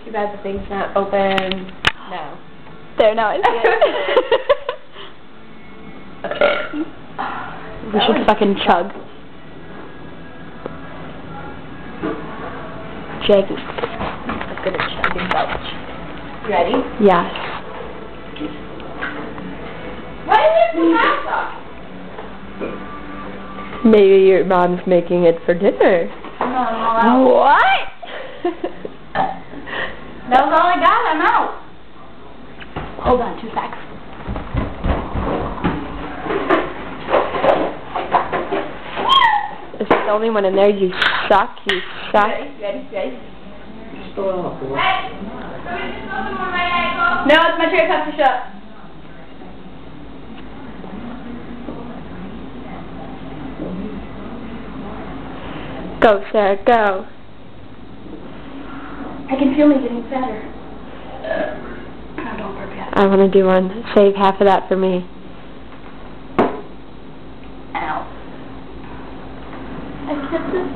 Too bad the thing's not open. No. There, now I see it. We should fucking chug. Jackie. I'm good at chugging belch. You ready? Yes. Why is there some hot sauce? Maybe your mom's making it for dinner. No, I'm all out. What? That was all I got. I'm out. Hold on 2 seconds. Is the only one in there? You suck. You suck. Ready? No, it's my tray cup to shut. Go, Sarah, go. I can feel me getting fatter. Oh, don't burp yet. I want to do one. Save half of that for me. Ow. I can't move.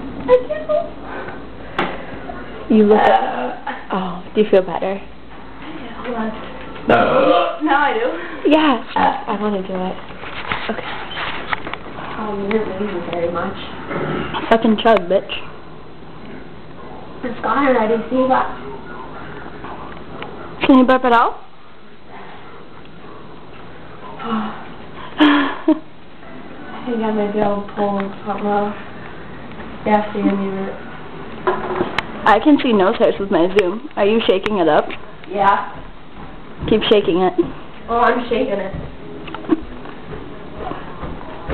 You look oh, do you feel better? Hold on. Now I do. Yes. I want to do it. Okay. Oh, you're moving very much. Fucking chug, bitch. It's gone already. See what? Can you burp it out? I think I might be able to pull something off. Yeah, see, I mean it. I can see nose hairs with my zoom. Are you shaking it up? Yeah. Keep shaking it. Oh, I'm shaking it.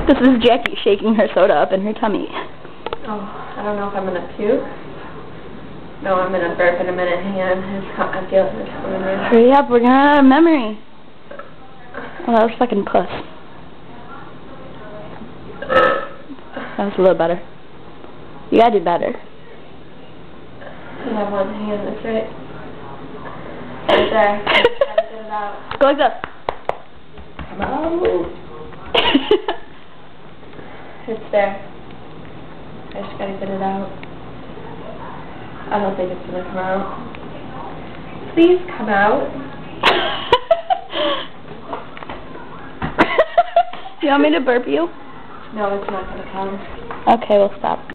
This is Jackie shaking her soda up in her tummy. Oh, I don't know if I'm going to puke. No, I'm going to burp in a minute. Hang on. I feel it coming in. Hurry up, we're going to run out of memory. Oh, that was fucking puss. That was a little better. You gotta do better. I have one hand, that's right. Right there. Gotta get it out. Go like this. Come on. It's there. I just gotta get it out. I don't think it's gonna come out. Please come out. You want me to burp you? No, it's not gonna come. Okay, we'll stop.